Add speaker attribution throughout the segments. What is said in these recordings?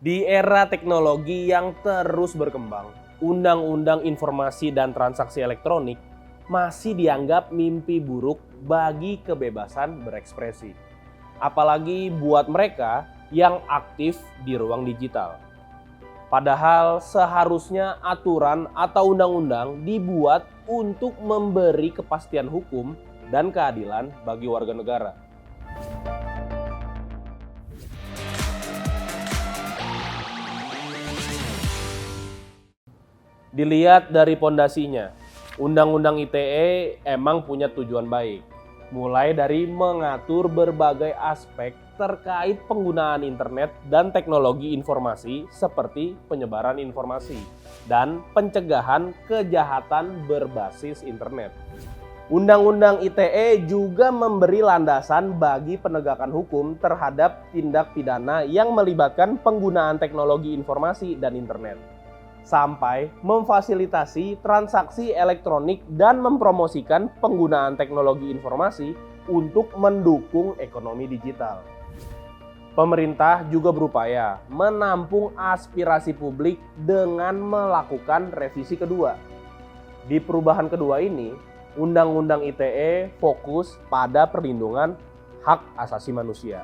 Speaker 1: Di era teknologi yang terus berkembang, Undang-Undang Informasi dan Transaksi Elektronik masih dianggap mimpi buruk bagi kebebasan berekspresi. Apalagi buat mereka yang aktif di ruang digital. Padahal seharusnya aturan atau undang-undang dibuat untuk memberi kepastian hukum dan keadilan bagi warga negara. Dilihat dari pondasinya, Undang-Undang ITE emang punya tujuan baik. Mulai dari mengatur berbagai aspek terkait penggunaan internet dan teknologi informasi seperti penyebaran informasi dan pencegahan kejahatan berbasis internet. Undang-Undang ITE juga memberi landasan bagi penegakan hukum terhadap tindak pidana yang melibatkan penggunaan teknologi informasi dan internet, sampai memfasilitasi transaksi elektronik dan mempromosikan penggunaan teknologi informasi untuk mendukung ekonomi digital. Pemerintah juga berupaya menampung aspirasi publik dengan melakukan revisi kedua. Di perubahan kedua ini, Undang-Undang ITE fokus pada perlindungan hak asasi manusia.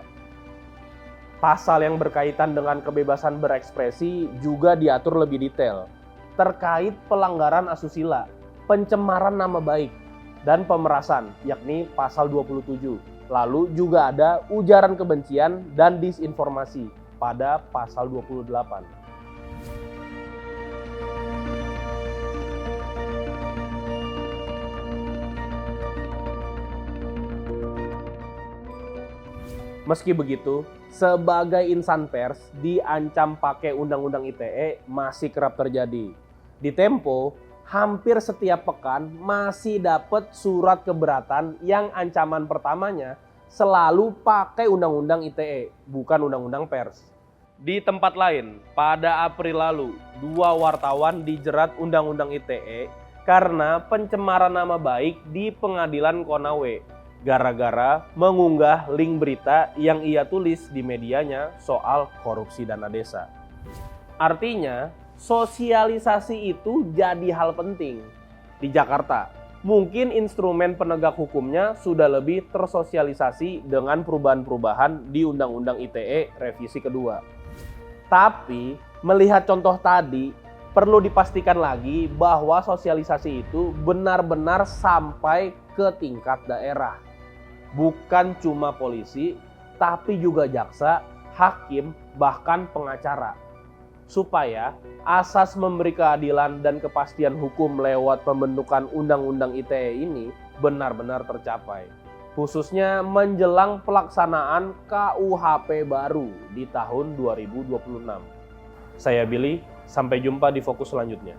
Speaker 1: Pasal yang berkaitan dengan kebebasan berekspresi juga diatur lebih detail terkait pelanggaran asusila, pencemaran nama baik, dan pemerasan, yakni pasal 27. Lalu juga ada ujaran kebencian dan disinformasi pada pasal 28. Meski begitu, sebagai insan pers diancam pakai Undang-Undang ITE masih kerap terjadi. Di Tempo, hampir setiap pekan masih dapat surat keberatan yang ancaman pertamanya selalu pakai Undang-Undang ITE, bukan Undang-Undang Pers. Di tempat lain, pada April lalu, 2 wartawan dijerat Undang-Undang ITE karena pencemaran nama baik di Pengadilan Konawe, gara-gara mengunggah link berita yang ia tulis di medianya soal korupsi dana desa. Artinya, sosialisasi itu jadi hal penting. Di Jakarta, mungkin instrumen penegak hukumnya sudah lebih tersosialisasi dengan perubahan-perubahan di Undang-Undang ITE revisi kedua. Tapi, melihat contoh tadi, perlu dipastikan lagi bahwa sosialisasi itu benar-benar sampai ke tingkat daerah. Bukan cuma polisi, tapi juga jaksa, hakim, bahkan pengacara. Supaya asas memberi keadilan dan kepastian hukum lewat pembentukan Undang-Undang ITE ini benar-benar tercapai. Khususnya menjelang pelaksanaan KUHP baru di tahun 2026. Saya Billy, sampai jumpa di Fokus selanjutnya.